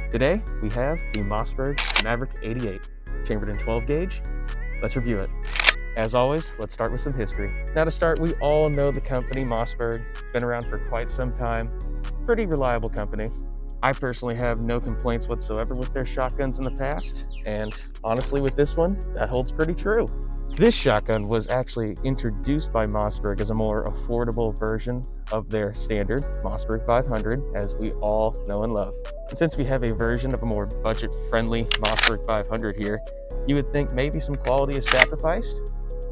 Today, we have the Mossberg Maverick 88, chambered in 12 gauge. Let's review it. As always, let's start with some history. Now to start, we all know the company Mossberg. It's been around for quite some time. Pretty reliable company. I personally have no complaints whatsoever with their shotguns in the past, and honestly with this one, that holds pretty true. This shotgun was actually introduced by Mossberg as a more affordable version of their standard Mossberg 500, as we all know and love. And since we have a version of a more budget-friendly Mossberg 500 here, you would think maybe some quality is sacrificed?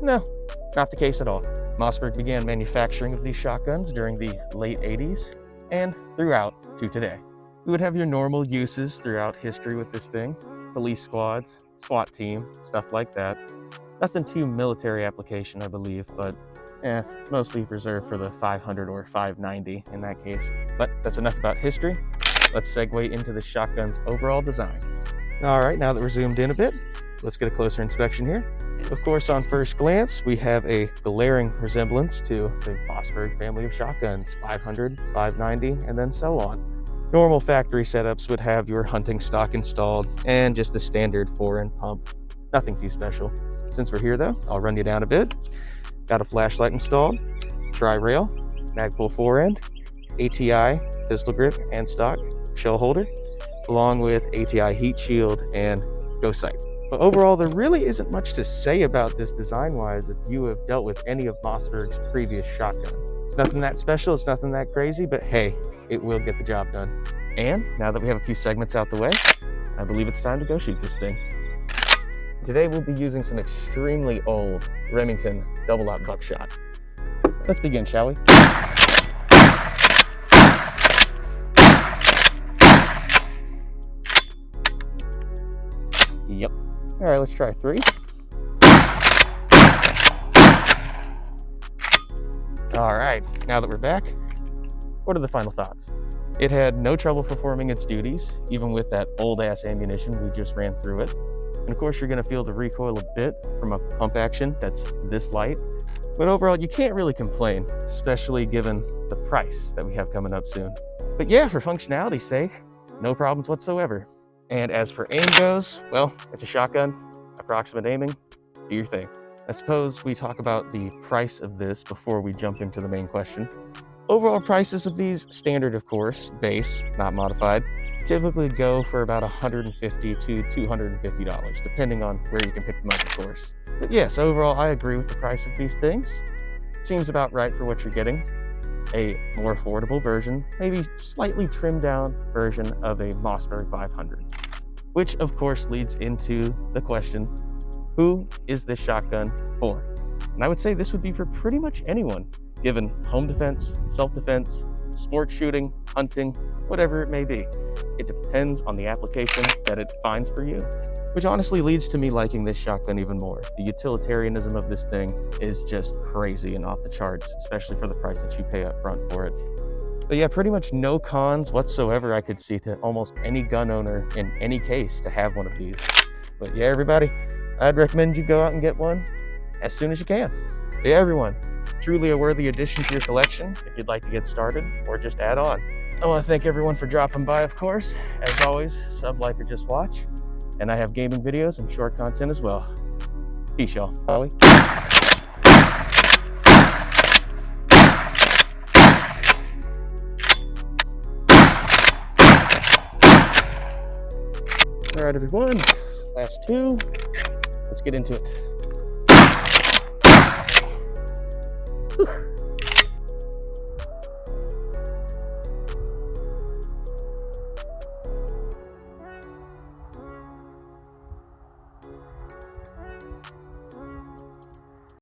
No, not the case at all. Mossberg began manufacturing of these shotguns during the late 80s and throughout to today. We would have your normal uses throughout history with this thing. Police squads, SWAT team, stuff like that. Nothing too military application, I believe, but it's mostly reserved for the 500 or 590 in that case. But that's enough about history. Let's segue into the shotgun's overall design. All right, now that we're zoomed in a bit, let's get a closer inspection here. Of course, on first glance, we have a glaring resemblance to the Mossberg family of shotguns, 500, 590, and then so on. Normal factory setups would have your hunting stock installed and just a standard 4-end pump. Nothing too special. Since we're here though, I'll run you down a bit. Got a flashlight installed, tri-rail, Magpul 4-end, ATI pistol grip and stock shell holder, along with ATI heat shield and ghost sight. But overall, there really isn't much to say about this design-wise if you have dealt with any of Mossberg's previous shotguns. It's nothing that special, it's nothing that crazy, but hey, it will get the job done. And now that we have a few segments out the way, I believe it's time to go shoot this thing. Today we'll be using some extremely old Remington double-aught buckshot. Let's begin, shall we? Yep. All right, let's try 3. All right, now that we're back, what are the final thoughts? It had no trouble performing its duties, even with that old-ass ammunition we just ran through it. And of course, you're going to feel the recoil a bit from a pump action that's this light. But overall, you can't really complain, especially given the price that we have coming up soon. But yeah, for functionality's sake, no problems whatsoever. And as for aim goes, well, it's a shotgun, approximate aiming, do your thing. I suppose we talk about the price of this before we jump into the main question. Overall prices of these, standard of course, base, not modified, typically go for about $150 to $250, depending on where you can pick them up, of course. But yes, overall, I agree with the price of these things. Seems about right for what you're getting. A more affordable version, maybe slightly trimmed down version of a Mossberg 500. Which, of course, leads into the question, who is this shotgun for? And I would say this would be for pretty much anyone, given home defense, self-defense, sport shooting, hunting, whatever it may be. It depends on the application that it finds for you. Which honestly leads to me liking this shotgun even more. The utilitarianism of this thing is just crazy and off the charts, especially for the price that you pay up front for it. But yeah, pretty much no cons whatsoever I could see to almost any gun owner in any case to have one of these. But yeah, everybody, I'd recommend you go out and get one as soon as you can. But yeah, everyone, truly a worthy addition to your collection if you'd like to get started or just add on. I want to thank everyone for dropping by, of course. As always, sub, like, or just watch. And I have gaming videos and short content as well. Peace, y'all. Bye. All right, everyone. Last 2. Let's get into it. Whew.